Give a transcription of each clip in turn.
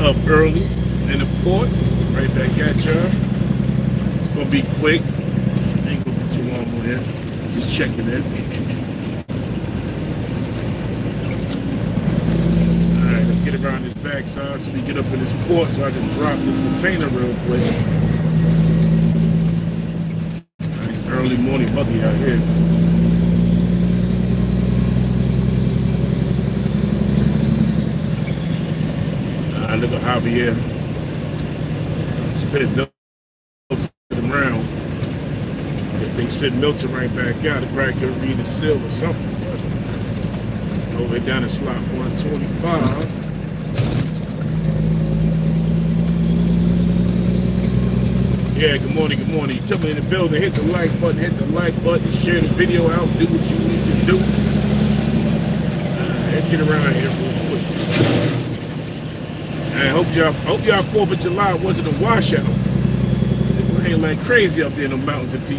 Up early in the port, right back at y'all. It's gonna be quick. Ain't gonna be too long on here. Just checking in. Alright, let's get around this backside so we get up in this port so I can drop this container real quick. Nice early morning buggy out here. Look at Javier. Spit Milton around. If they send Milton right back out, it probably could read the seal or something. But over down in slot 125. Yeah, good morning, good morning. You coming in the building, hit the like button, share the video out, do what you need to do. Let's get around here real quick. I hope y'all 4th of July wasn't a washout. It rained like crazy up there in the mountains of PA.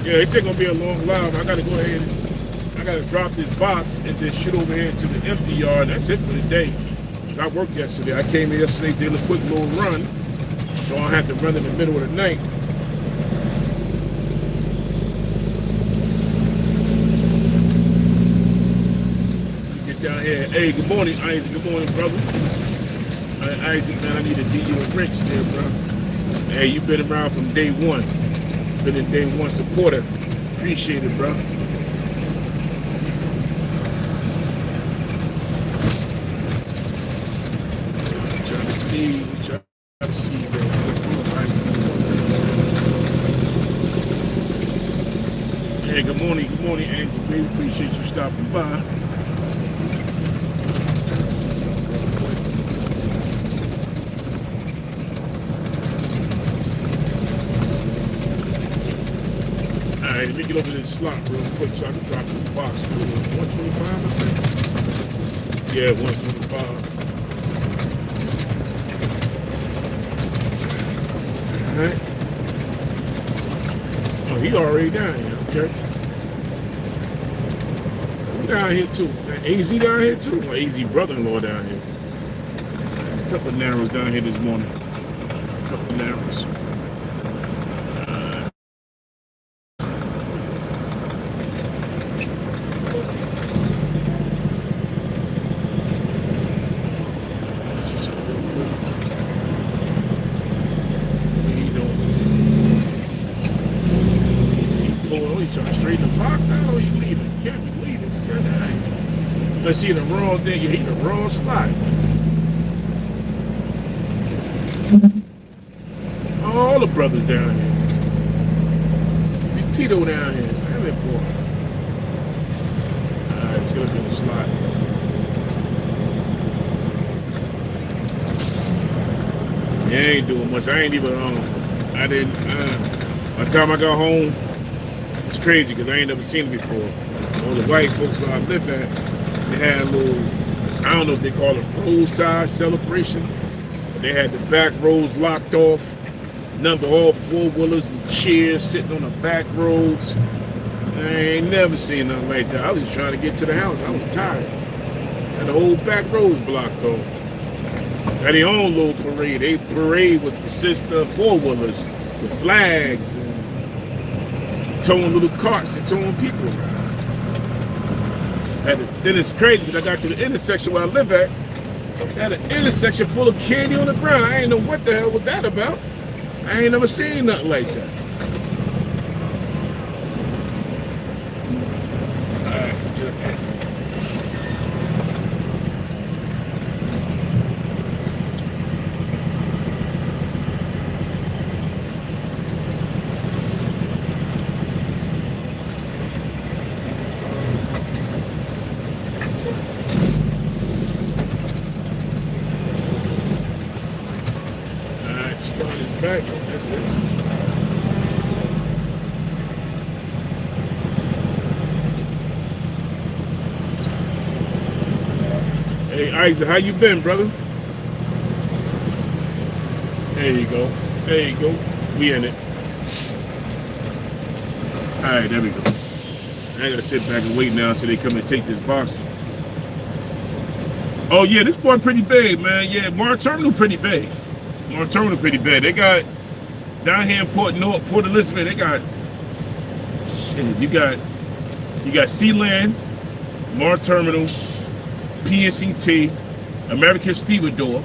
Yeah, it's not gonna be a long live. I gotta go ahead and I gotta drop this box and then shoot over here to the empty yard. That's it for the day. I worked yesterday. I came here yesterday, did a quick little run, so I don't have to run in the middle of the night. Down here. Hey, good morning, Isaac. Good morning, brother. Isaac, man, I need to do you a Rich there, bro. Hey, you've been around from day one. Been a day one supporter. Appreciate it, bro. Trying to see, bro. Hey, good morning, Angie, baby. Appreciate you stopping by. Alright, let me get over this slot real quick so I can drop this box. 125, I think? Yeah, 125. Alright. Oh, he already down here, okay. Who's down here too? AZ down here too? Or AZ brother-in-law down here? There's a couple of narrows down here this morning. A couple of narrows. Trying to straighten the box out, or you leaving? Can't be leaving. Let's see the wrong thing. You hit the wrong slot. All the brothers down here. Big Tito down here. Damn it, boy. Alright, it's gonna be in the slot. Yeah, I ain't doing much. I ain't even I didn't by the time I got home. It's crazy because I ain't never seen it before. All the white folks where I live at, they had a little, I don't know if they call it roadside celebration. But they had the back roads locked off, number all four-wheelers and chairs sitting on the back roads. I ain't never seen nothing like that. I was trying to get to the house. I was tired. And the whole back roads blocked off. Had their own little parade. Their parade was consist of four-wheelers with flags and towing little carts and towing people around. Then it's crazy because I got to the intersection where I live at. Had an intersection full of candy on the ground. I ain't know what the hell was that about. I ain't never seen nothing like that. Alright, good. Back. That's it. Hey Isaac, how you been, brother? There you go. There you go. We in it. Alright, there we go. I gotta sit back and wait now until they come and take this box. Oh yeah, this port pretty big, man. Yeah, Mart Terminal pretty big. Mart Terminal pretty big. They got down here in Port Elizabeth, they got shit. You got Sealand, Mart Terminal, PNCT, American Stevedore.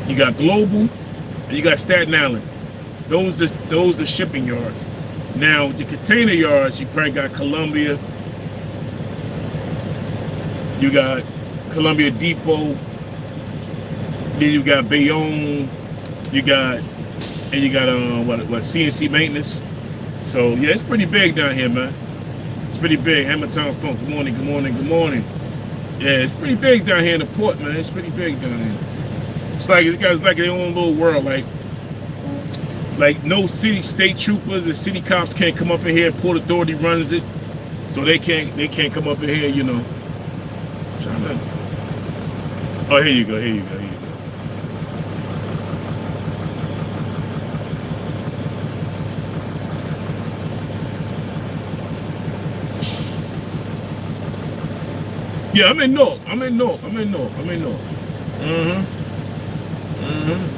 You got Global, and you got Staten Island. Those the shipping yards. Now the container yards, you probably got Columbia. You got Columbia Depot. Then you got Bayonne. You got what CNC Maintenance. So yeah, it's pretty big down here, man. It's pretty big. Hammertown Funk. Good morning. Good morning. Good morning. Yeah, it's pretty big down here in the port, man. It's pretty big down here. It's like it got like their own little world. Like no state troopers and city cops can't come up in here. Port Authority runs it, so they can't come up in here, you know. Oh, here you go. Here you go. Here you go. Yeah, I'm in North. Mm-hmm.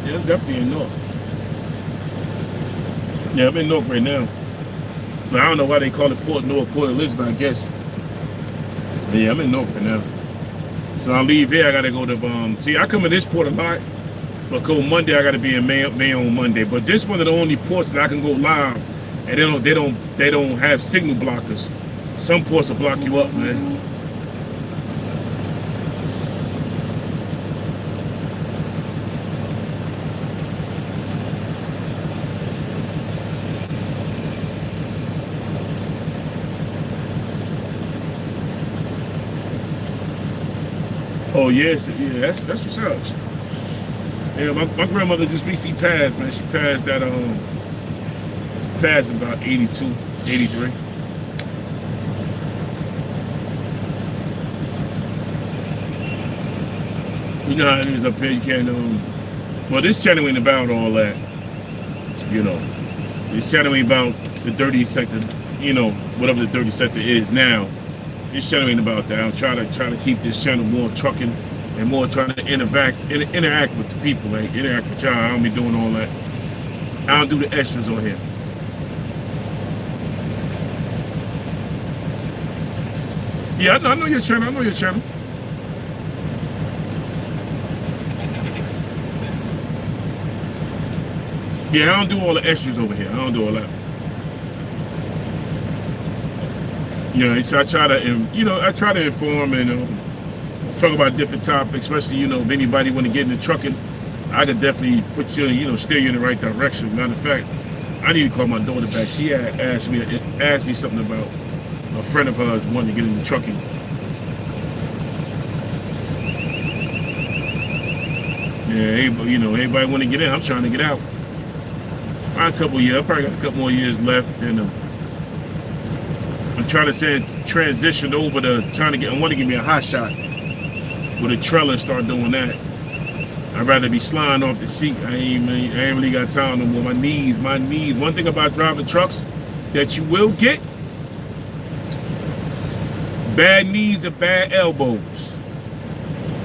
Yeah, definitely in North. Yeah, I'm in North right now. But I don't know why they call it Port North, Port Elizabeth, I guess. But yeah, I'm in North right now. So I'll leave here. I gotta go to see, I come in this port a lot. But go Monday, I gotta be in May on Monday. But this one of the only ports that I can go live, and they don't have signal blockers. Some ports will block you up, man. Oh yes, yeah, that's what's up. Yeah, my grandmother just recently passed, man. She passed that she passed about 82, 83. You know how it is up here. You can't well, this channel ain't about all that. You know, this channel ain't about the dirty sector. You know, whatever the dirty sector is now. This channel ain't about that. I'm trying to keep this channel more trucking and more trying to interact with the people, like interact with y'all. I don't be doing all that. I don't do the extras on here. Yeah, I know your channel. I know your channel. Yeah, I don't do all the extras over here. I don't do all that. Yeah, so I try to inform and talk about different topics, especially, if anybody want to get into trucking, I could definitely put you, steer you in the right direction. Matter of fact, I need to call my daughter back. She had asked me something about a friend of hers wanting to get into trucking. Yeah, everybody want to get in. I'm trying to get out. A couple years. I probably got a couple more years left, and I'm trying to transition over to I want to give me a hot shot with a trailer and start doing that. I'd rather be sliding off the seat. I ain't really got time no more. My knees. One thing about driving trucks that you will get, bad knees and bad elbows.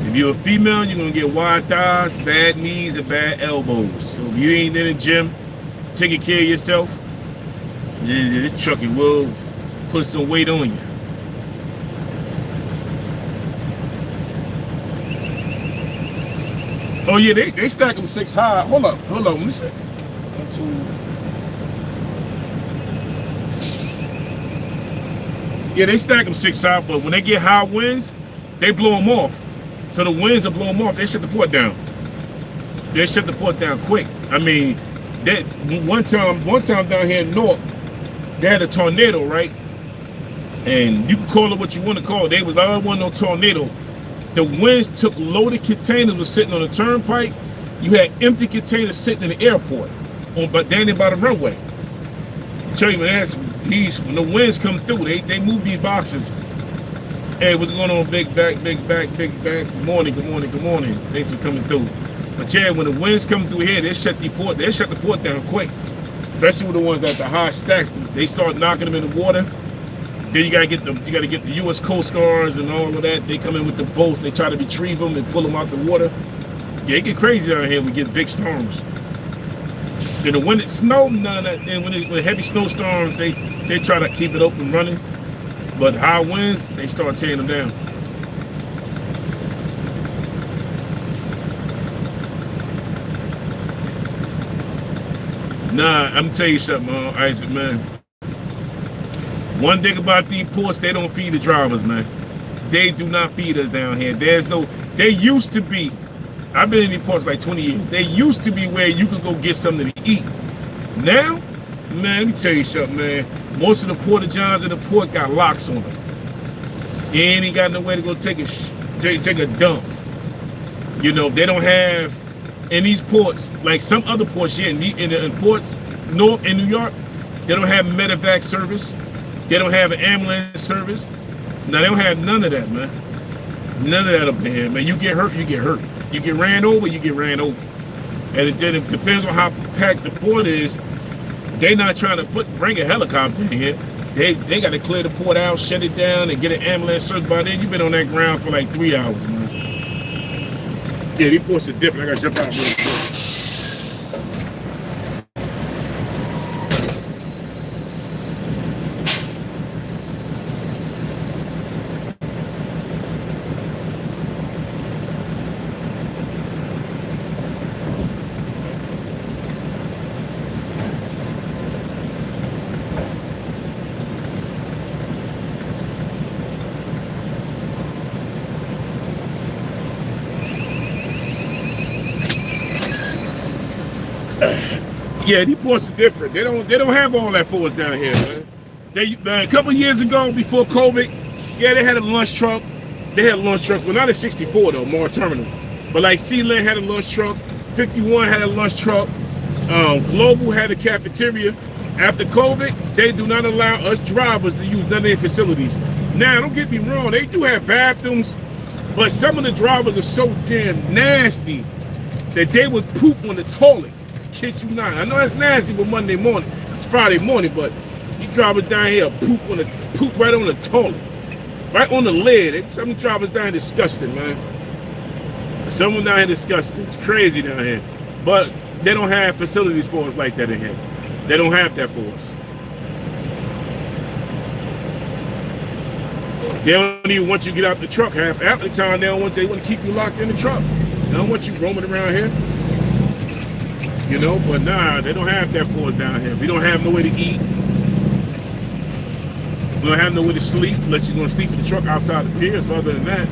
If you're a female, you're going to get wide thighs, bad knees, and bad elbows. So if you ain't in the gym, taking care of yourself, this trucking will put some weight on you. Oh yeah, they stack them 6 high. Hold up, let me see. 1, 2. Yeah, they stack them 6 high, but when they get high winds, they blow them off. So the winds will blow them off. They shut the port down. They shut the port down quick. I mean, that one time down here in North, they had a tornado, right? And you can call it what you want to call it. They was like, I want no tornado. The winds took loaded containers was sitting on the turnpike. You had empty containers sitting in the airport, but down there by the runway. I tell you, man, when the winds come through, they move these boxes. Hey, what's going on, big back? Good morning. Thanks for coming through. But yeah, when the winds come through here, they shut the port down quick. especially with the ones that the high stacks. They start knocking them in the water. Then you gotta get the U.S. Coast Guards and all of that. They come in with the boats. They try to retrieve them and pull them out the water. Yeah, it get crazy down here. We get big storms. Then when it snows, and when heavy snowstorms, they try to keep it up and running. But high winds, they start tearing them down. Nah, I'm gonna tell you something, Isaac, man. One thing about these ports, they don't feed the drivers, man. They do not feed us down here. They used to be. I've been in these ports like 20 years. They used to be where you could go get something to eat. Now, man, let me tell you something, man. Most of the porta johns in the port got locks on them. You ain't even got nowhere to go take a dump. You know, they don't have, in these ports, like some other ports here, in ports, North in New York, they don't have medevac service. They don't have an ambulance service. No, they don't have none of that, man. None of that up here, man. You get hurt, you get hurt. You get ran over, you get ran over. And it depends on how packed the port is. They not trying to bring a helicopter in here. They got to clear the port out, shut it down, and get an ambulance service. By then, you've been on that ground for like 3 hours, man. Yeah, these ports are different. I got to jump out really quick. Yeah, these ports are different. They don't have all that for us down here, man. A couple years ago, before COVID, yeah, they had a lunch truck. They had a lunch truck. Well, not at 64 though, more terminal. But like Sealand had a lunch truck. 51 had a lunch truck. Global had a cafeteria. After COVID, they do not allow us drivers to use none of their facilities. Now, don't get me wrong, they do have bathrooms, but some of the drivers are so damn nasty that they would poop on the toilet. Kid you not. I know that's nasty for Monday morning. It's Friday morning, but you drivers down here poop right on the toilet, right on the lid. Some drivers down here disgusting, man. Some of them down here disgusting. It's crazy down here, but they don't have facilities for us like that in here. They don't have that for us. They don't even want you to get out the truck. Half the time they want to keep you locked in the truck. They don't want you roaming around here. You know, but nah, they don't have that for us down here. We don't have nowhere to eat. We don't have nowhere to sleep unless you're going to sleep in the truck outside the piers. But other than that,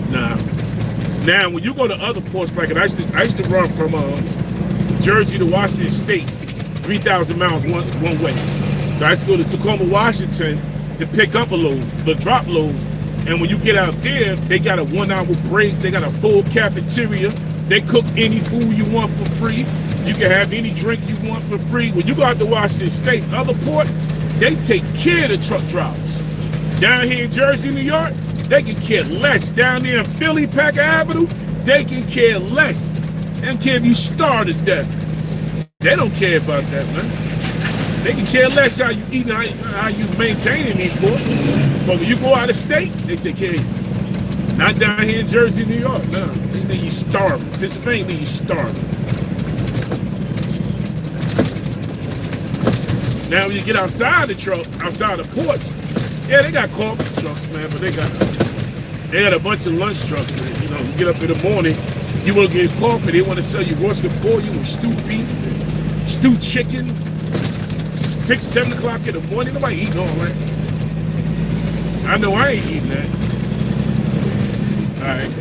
nah. Now, when you go to other ports, like I used to run from Jersey to Washington State, 3,000 miles one way. So I used to go to Tacoma, Washington to pick up a load, to drop loads. And when you get out there, they got a 1 hour break. They got a full cafeteria. They cook any food you want for free. You can have any drink you want for free. When you go out to Washington State, other ports, they take care of the truck drivers. Down here in Jersey, New York, they can care less. Down there in Philly, Packer Avenue, they can care less. They don't care if you starve to death. They don't care about that, man. They can care less how you eat and how you maintaining these ports. But when you go out of state, they take care of you. Not down here in Jersey, New York, no. They leave you starving. Pennsylvania leave you starving. Now when you get outside the truck, outside the ports, yeah, they got coffee trucks, man, but they got a bunch of lunch trucks. Man. You know, you get up in the morning, you want to get coffee, they want to sell you roasted pork, you with stewed beef, and stewed chicken. 6, 7 o'clock in the morning, nobody eating all that. I know I ain't eating that. All right.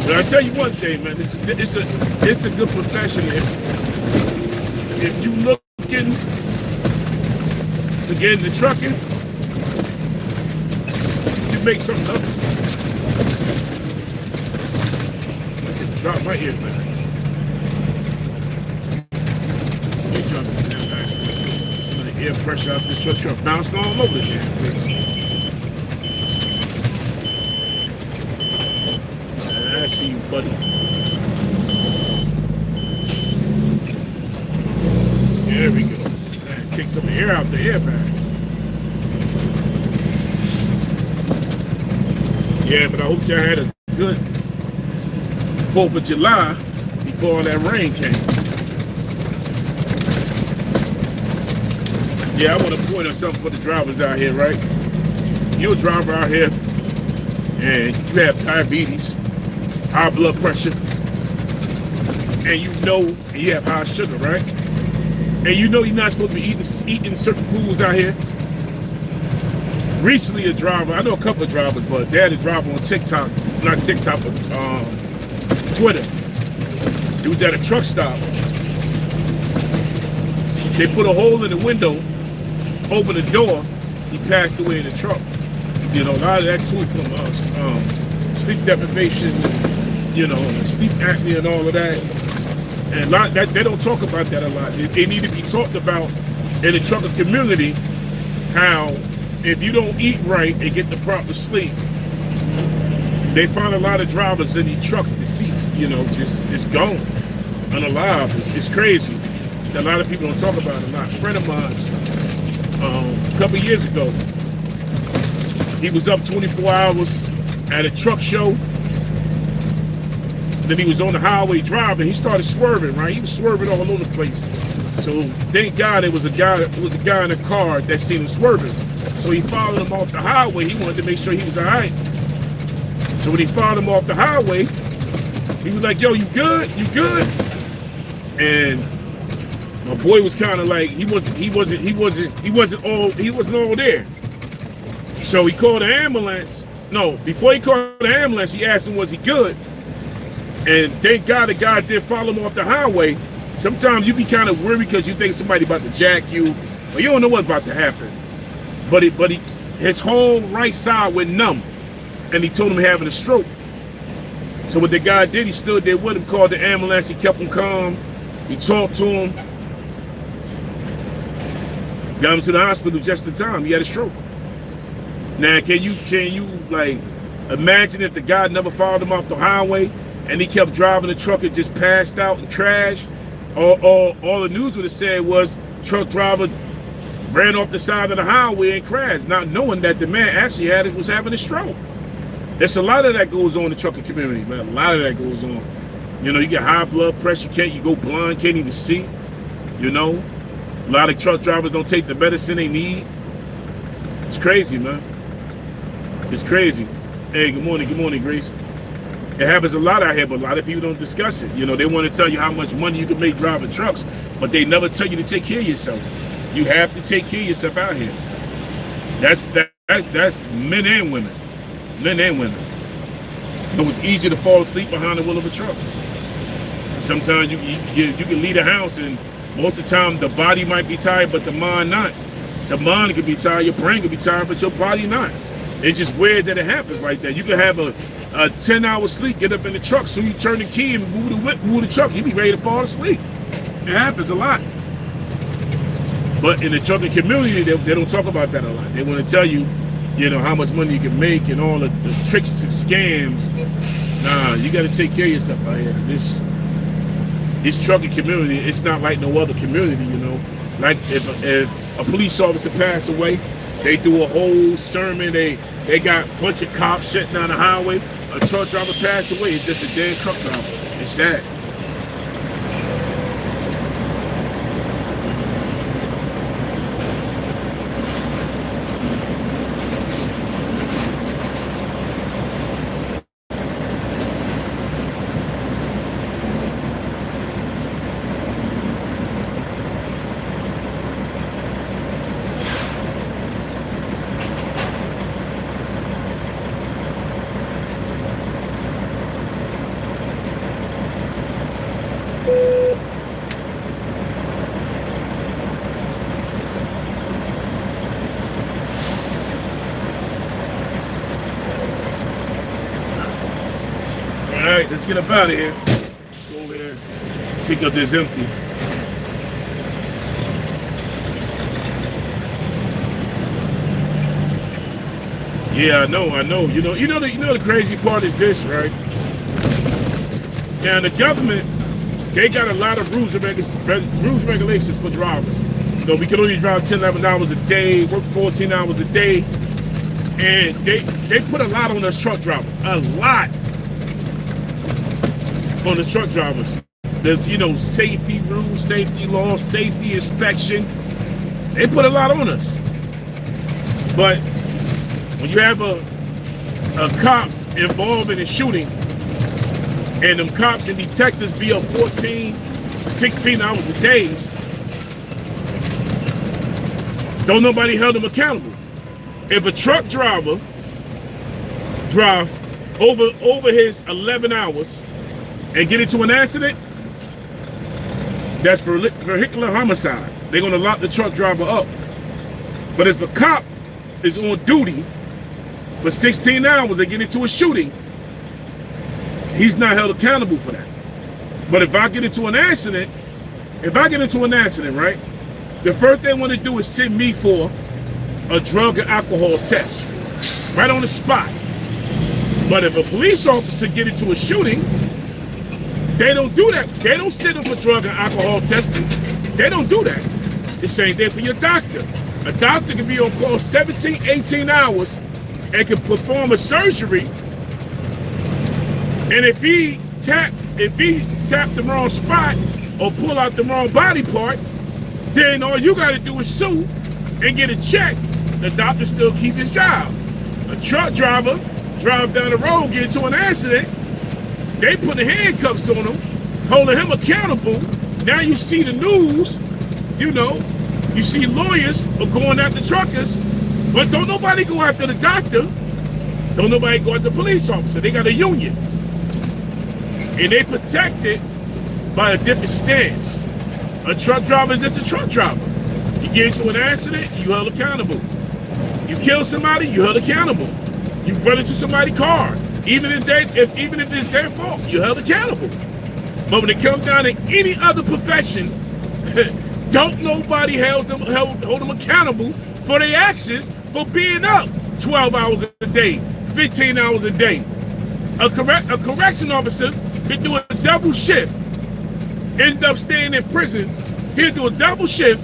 But I tell you one thing, man, it's a good profession. If you looking to get into trucking, you make something up. Let's just drop my earbags. Some of the air pressure out this truck bouncing all over the damn place. I see you, buddy. take some air out the airbags. Yeah, but I hope y'all had a good 4th of July before all that rain came. Yeah, I want to point out something for the drivers out here, right? You're a driver out here and you have diabetes, high blood pressure, and you have high sugar, right? And you know you're not supposed to be eating certain foods out here. Recently, a driver, I know a couple of drivers, but they had a driver on TikTok, not TikTok, but Twitter. He was at a truck stop. They put a hole in the window over the door. He passed away in the truck. You know, a lot of that too from sleep deprivation, and, sleep apnea and all of that. And a lot that they don't talk about that a lot. They need to be talked about in the trucker community. How if you don't eat right and get the proper sleep, they find a lot of drivers in these trucks deceased. Just gone, unalive. It's crazy. A lot of people don't talk about it a lot. A friend of mine, a couple of years ago, he was up 24 hours at a truck show. Then he was on the highway driving. He started swerving, right? He was swerving all over the place. So thank God it was a guy in a car that seen him swerving. So he followed him off the highway. He wanted to make sure he was all right. So when he followed him off the highway, he was like, "Yo, you good? You good?" And my boy was kind of like, he wasn't all there. So he called the ambulance. No, before he called the ambulance, he asked him, was he good? And thank God the guy did follow him off the highway. Sometimes you be kind of worried because you think somebody about to jack you, but you don't know what's about to happen. But his whole right side went numb, and he told him having a stroke. So what the guy did, he stood there with him, called the ambulance, he kept him calm, he talked to him, got him to the hospital just in time. He had a stroke. Now, can you like imagine if the guy never followed him off the highway and he kept driving the truck and just passed out and crashed? All the news would have said was truck driver ran off the side of the highway and crashed, not knowing that the man actually was having a stroke. There's a lot of that goes on in the trucking community, man. A lot of that goes on. You get high blood pressure, you go blind, can't even see. A lot of truck drivers don't take the medicine they need. It's crazy, man. It's crazy. Hey, good morning, Grace. It happens a lot out here, but a lot of people don't discuss it. They want to tell you how much money you can make driving trucks, but they never tell you to take care of yourself. You have to take care of yourself out here. That's men and women. Men and women. It's easier to fall asleep behind the wheel of a truck. Sometimes you can leave the house, and most of the time the body might be tired, but the mind not. The mind could be tired, your brain could be tired, but your body not. It's just weird that it happens like that. You can have a 10-hour sleep, get up in the truck, so you turn the key and move the truck, you be ready to fall asleep. It happens a lot. But in the trucking community, they don't talk about that a lot. They want to tell you, how much money you can make and all the tricks and scams. Nah, you got to take care of yourself out here. This trucking community, it's not like no other community, Like if a police officer passed away, they do a whole sermon. They got a bunch of cops shutting down the highway. A truck driver passed away. It's just a dead truck driver. It's sad. Alright, let's get up out of here. Go over there, pick up this empty. Yeah, I know. You know the crazy part is this, right? Now the government, they got a lot of rules and regulations for drivers. we can only drive 10, 11 hours a day, work 14 hours a day. And they put a lot on us truck drivers. A lot on the truck drivers. There's, safety rules, safety laws, safety inspection. They put a lot on us. But when you have a cop involved in a shooting, and them cops and detectives be up 14, 16 hours a day, don't nobody hold them accountable. If a truck driver drive over his 11 hours and get into an accident, that's vehicular homicide. They're going to lock the truck driver up. But if a cop is on duty for 16 hours and get into a shooting, he's not held accountable for that. But if I get into an accident, right, the first thing they want to do is send me for a drug and alcohol test right on the spot. But if a police officer get into a shooting, they don't do that. They don't send them for drug and alcohol testing. They don't do that. The same thing for your doctor. A doctor can be on call 17, 18 hours and can perform a surgery. And if he tap the wrong spot or pull out the wrong body part, then all you got to do is sue and get a check. The doctor still keep his job. A truck driver drive down the road, get into an accident, they put the handcuffs on him, holding him accountable. Now you see the news, you see lawyers are going after truckers, but don't nobody go after the doctor. Don't nobody go after the police officer. They got a union. And they protect it by a different stance. A truck driver is just a truck driver. You get into an accident, you held accountable. You kill somebody, you held accountable. You run into somebody's car, even if it's their fault, you held accountable. But when it comes down to any other profession, don't nobody hold them accountable for their actions for being up 12 hours a day, 15 hours a day. A correction officer can do a double shift, end up staying in prison. He'll do a double shift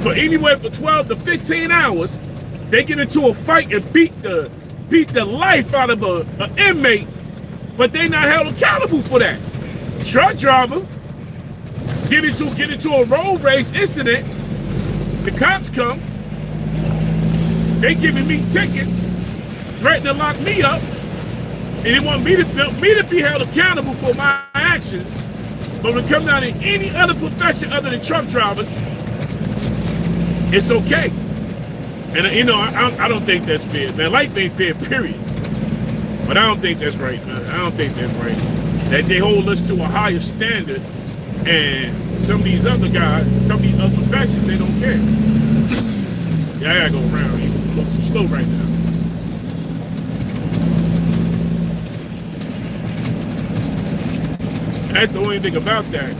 for anywhere from 12 to 15 hours. They get into a fight and beat the life out of an inmate, but they not held accountable for that. Truck driver get into a road rage incident. The cops come. They giving me tickets, threatening to lock me up, and they want me to be held accountable for my actions. But when it comes down to any other profession other than truck drivers, it's okay. And I don't think that's fair, man. Life ain't fair, period. But I don't think that's right, man. I don't think that's right. That they hold us to a higher standard, and some of these other guys, some of these other professions, they don't care. Yeah, I gotta go around. It's going too slow right now. That's the only thing about that.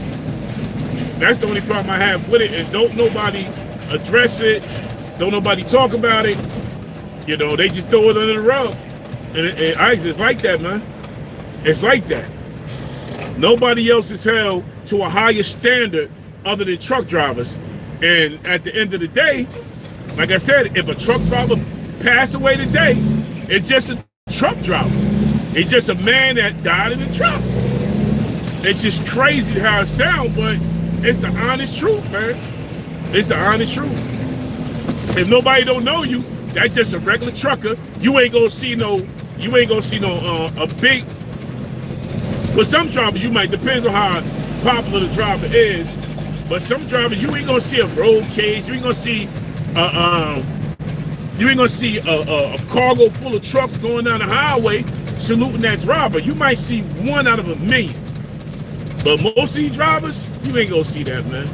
That's the only problem I have with it, and don't nobody address it. Don't nobody talk about it. They just throw it under the rug. And it's like that, man. It's like that. Nobody else is held to a higher standard other than truck drivers. And at the end of the day, like I said, if a truck driver passed away today, it's just a truck driver. It's just a man that died in a truck. It's just crazy how it sounds, but it's the honest truth, man. It's the honest truth. If nobody don't know you, that's just a regular trucker. You ain't gonna see no a big. With some drivers, you might, depends on how popular the driver is. But some drivers, you ain't gonna see a road cage. You ain't gonna see a cargo full of trucks going down the highway saluting that driver. You might see one out of a million. But most of these drivers, you ain't gonna see that, man.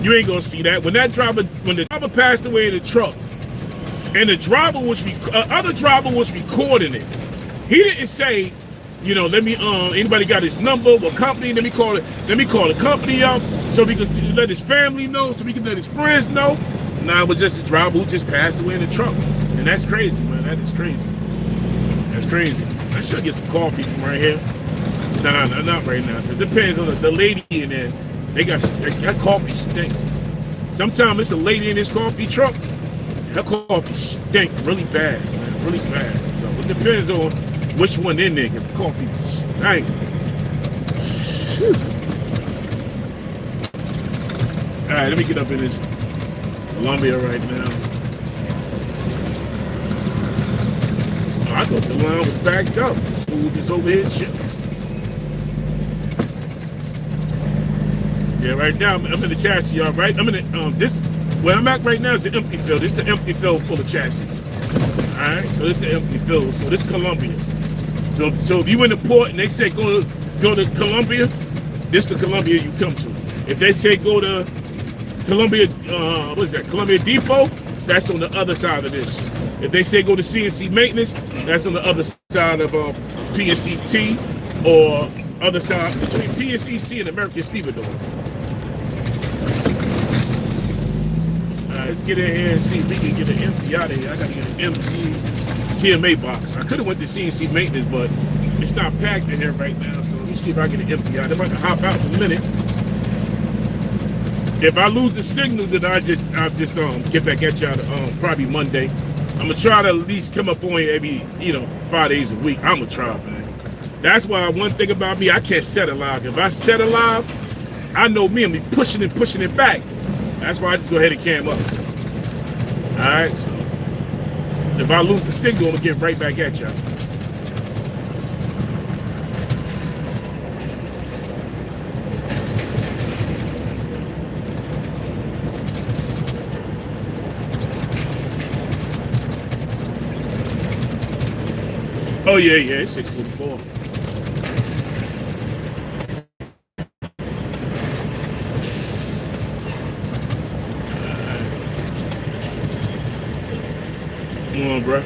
You ain't gonna see that. When the driver passed away in the truck, and the driver other driver was recording it, he didn't say, let me anybody got his number, what company? Let me call the company up so we can let his family know, so we can let his friends know. Nah, it was just a driver who just passed away in the truck, and that's crazy, man. That is crazy. That's crazy. I should get some coffee from right here. Nah, not right now. It depends on the lady in there. That coffee stink. Sometimes it's a lady in this coffee truck. Her coffee stink really bad, man, really bad. So it depends on which one in there. The coffee stink. All right, let me get up in this Columbia right now. Oh, I thought the line was backed up. Food is over here shipping. Yeah, right now I'm in the chassis yard, right? I'm in the, this, where I'm at right now is the empty field. This is the empty field full of chassis. All right, so this is the empty field. So this is Columbia. So if you in the port and they say go to Columbia, this is the Columbia you come to. If they say go to Columbia, what is that? Columbia Depot, that's on the other side of this. If they say go to CNC Maintenance, that's on the other side of PNCT, or other side between PNCT and American Stevedore. Let's get in here and see if we can get an empty out of here. I gotta get an empty CMA box. I could have went to CNC Maintenance, but it's not packed in here right now. So let me see if I get an empty out. I'm about to hop out in a minute. If I lose the signal, then I'll just get back at y'all probably Monday. I'm gonna try to at least come up on here maybe 5 days a week. I'm gonna try, man. That's why one thing about me, I can't set it live. If I set it live, I know me, I'm be pushing it back. That's why I just go ahead and cam up. All right, so if I lose the signal, I'm gonna get right back at y'all. Oh yeah, it's 6:44. Come on, bro.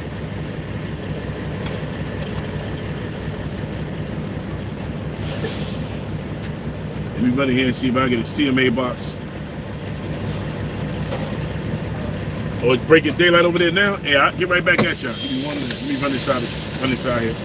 Let me run in here and see if I get a CMA box. Oh, it's breaking daylight over there now? Yeah, I'll get right back at y'all. Give me 1 minute. Let me run inside here.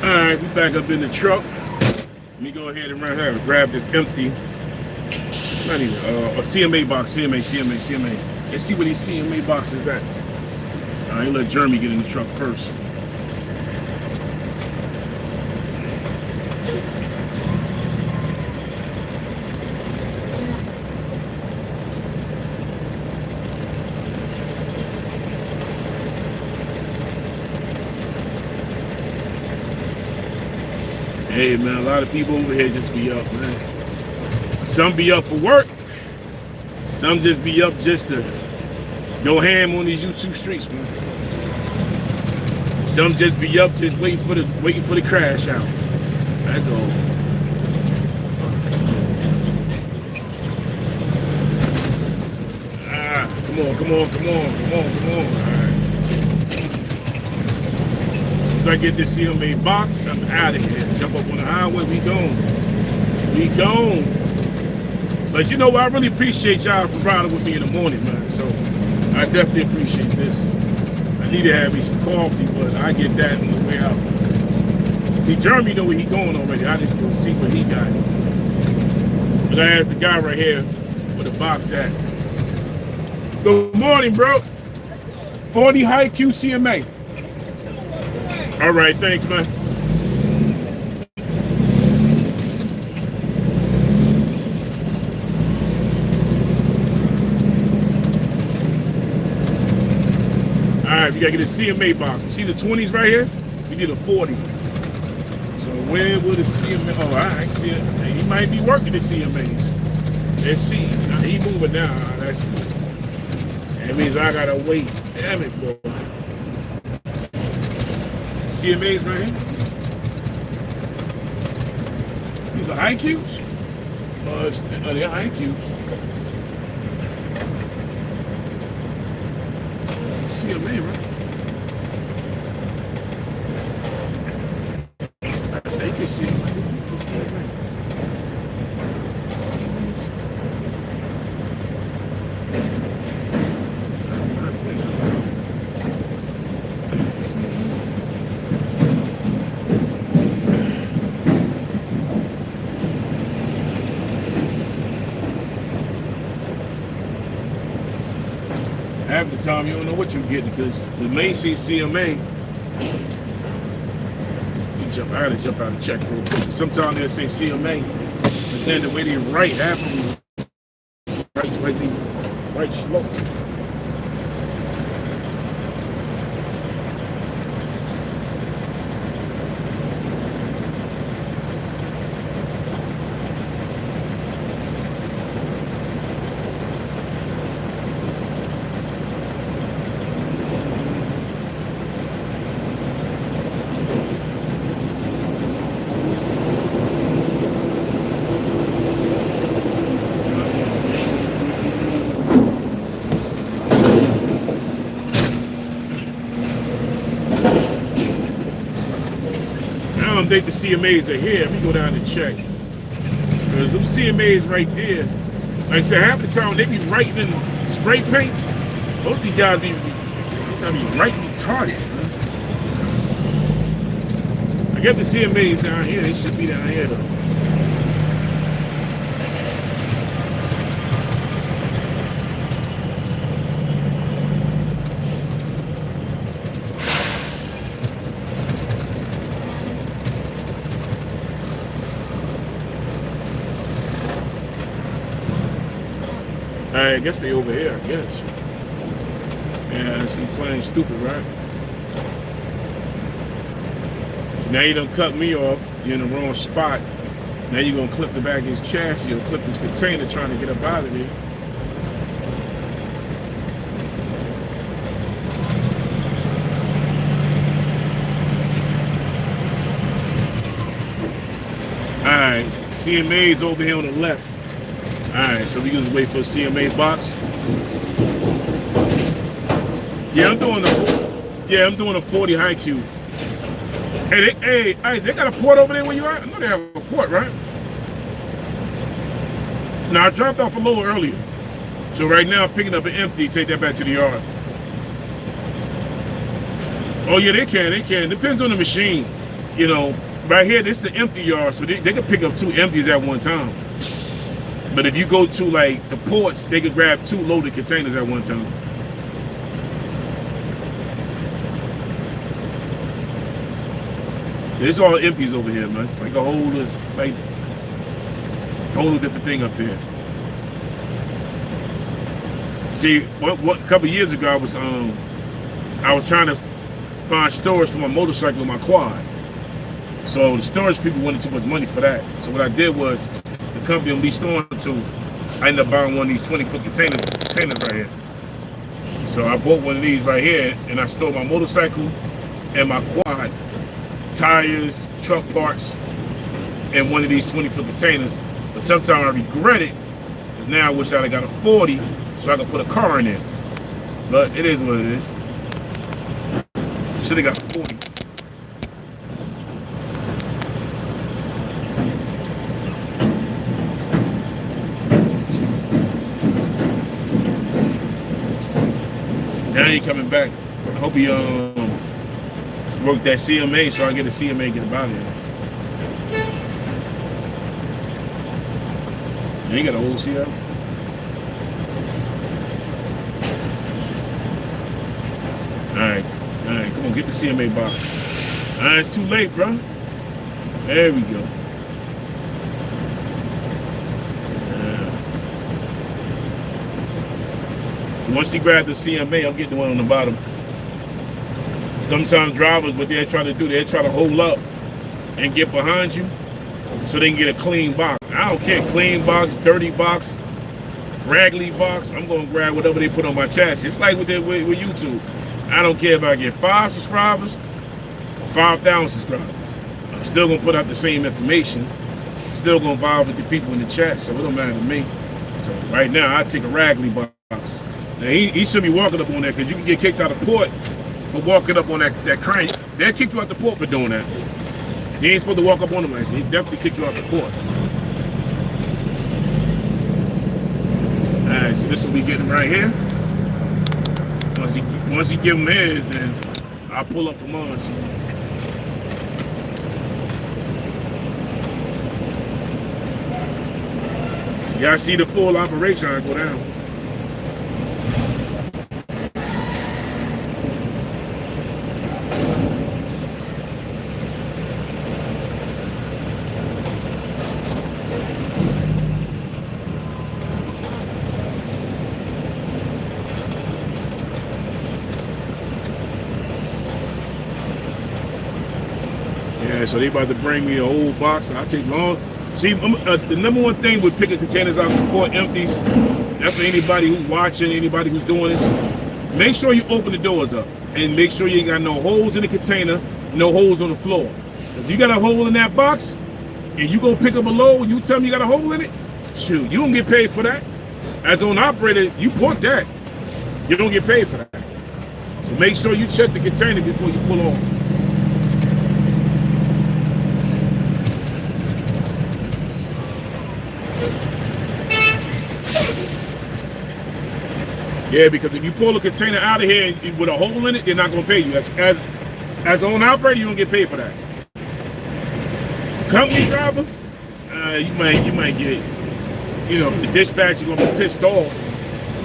All right, we back up in the truck. Let me go ahead and run here and grab this empty. Not even a CMA box. CMA. Let's see where these CMA boxes at. I let Jeremy get in the truck first. Hey man, a lot of people over here just be up, man. Some be up for work. Some just be up just to go ham on these YouTube streets, man. Some just be up just waiting for the crash out. That's all. Come on. All right. Once I get this CMA box, I'm out of here. Jump up on the highway, we gone. But you know what? I really appreciate y'all for riding with me in the morning, man. So I definitely appreciate this. I need to have me some coffee, but I get that on the way out. See, Jeremy know where he going already. I just go see what he got. But I asked the guy right here where the box at. Good morning, bro. 40 high Q CMA. All right, thanks, man. All right, we gotta get a CMA box. You see the 20s right here? We need a 40. So where would the CMA? Oh, all right, see it. He might be working the CMAs. Let's see. Now, he moving now. That means I gotta wait. Damn it, boy. CMAs right here. These are IQs. They're IQs. CMA, right? They can see it. Half the time you don't know what you're getting because the main seat CMA, I gotta jump out and check real quick. Sometimes they'll say CMA, but then the way they write, half of them write like they write slow. I don't think the CMAs are here. Let me go down and check. Because those CMAs right there, like I said, half the time they be writing in spray paint. Most of these guys be writing retarded. I got the CMAs down here. They should be down here though. I guess they over here, I guess. Yeah, she's playing stupid, right? So now you done cut me off. You're in the wrong spot. Now you're going to clip the back of his chassis or clip this container trying to get up out of there. Alright, CMA's over here on the left. Alright, so we just wait for a CMA box. Yeah, I'm doing a 40 high cube. Hey, they got a port over there where you at? I know they have a port, right? No, I dropped off a little earlier. So right now I'm picking up an empty, take that back to the yard. Oh yeah, they can. Depends on the machine. You know, right here, this is the empty yard, so they can pick up 2 empties at one time. But if you go to like the ports, they could grab 2 loaded containers at one time. It's all empties over here, man. It's like a whole different thing up here. See, what a couple years ago, I was trying to find storage for my motorcycle and my quad. So the storage people wanted too much money for that. So what I did was, the company I'm leased on to, I ended up buying one of these 20-foot containers right here. So I bought one of these right here, and I stored my motorcycle and my quad, tires, truck parts, in one of these 20-foot containers. But sometimes I regret it, because now I wish I'd have got a 40 so I could put a car in there. But it is what it is. Should have got a 40. Now he coming back. I hope he work that CMA so I get a CMA and get about here. You ain't got an old CL? Alright, come on, get the CMA box. Alright, it's too late, bro. There we go. So once he grabs the CMA, I'm getting the one on the bottom. Sometimes drivers, what they try to do, they try to hold up and get behind you so they can get a clean box. I don't care, clean box, dirty box, raggedy box. I'm going to grab whatever they put on my chassis. It's like with YouTube. I don't care if I get 5 subscribers or 5,000 subscribers. I'm still going to put out the same information. Still going to vibe with the people in the chat, so it don't matter to me. So right now, I take a raggedy box. Now, he should be walking up on that, because you can get kicked out of port for walking up on that crane. They'll kick you out the port for doing that. You ain't supposed to walk up on them like that. They definitely kick you out the port. Alright, so this will be getting right here. Once he give him his, then I'll pull up for mine. Y'all see the full operation, I go down. So they about to bring me a whole box. I take long. See, the number one thing with picking containers out of port empties, that's for anybody who's watching, anybody who's doing this, make sure you open the doors up and make sure you ain't got no holes in the container, no holes on the floor. If you got a hole in that box and you go pick up a load and you tell me you got a hole in it, shoot, you don't get paid for that. As an operator, you bought that. You don't get paid for that. So make sure you check the container before you pull off. Yeah, because if you pull a container out of here with a hole in it, they're not going to pay you. As an operator, you don't get paid for that. Company driver, you might get, the dispatcher going to be pissed off,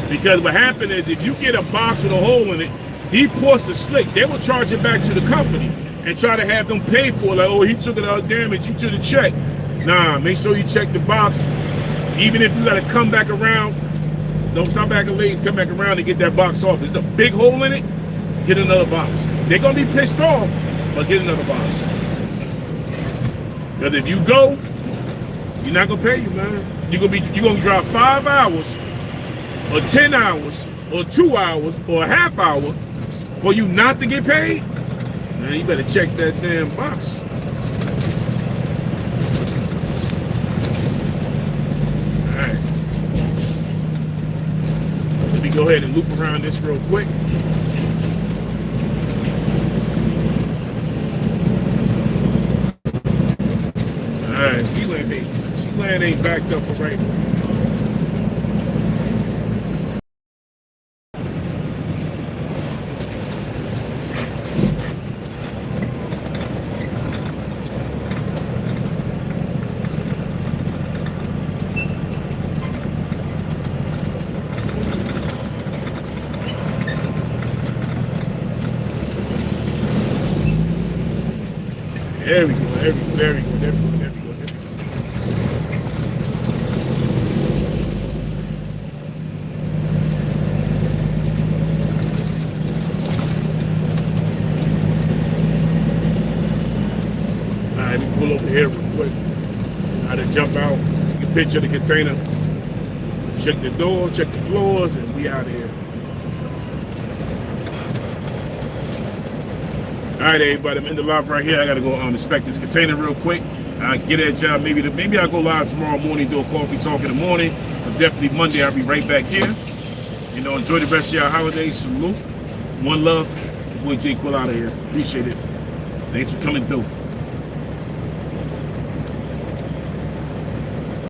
because what happened is if you get a box with a hole in it, he ports a slick. They will charge it back to the company and try to have them pay for it. Like, oh, he took it out damage, you took the check. Nah, make sure you check the box. Even if you got to come back around, don't stop back and ladies, come back around and get that box off. If there's a big hole in it, get another box. They're going to be pissed off, but get another box. Because if you go, you're not going to pay you, man. You're going to drive 5 hours or 10 hours or 2 hours or a half hour for you not to get paid. Man, you better check that damn box. Go ahead and loop around this real quick. Alright, Sealand ain't backed up for right now. There we go. Very good. Very good. Very good. Alright, let me pull over here real quick. I had to jump out, take a picture of the container, check the door, check the floors, and we out of here. Alright, everybody, I'm in the lot right here. I gotta go inspect this container real quick. I get that job. Maybe I'll go live tomorrow morning, do a coffee talk in the morning. But definitely Monday, I'll be right back here. You know, enjoy the rest of your holidays. Salute. One love. Boy J Quill out of here. Appreciate it. Thanks for coming through.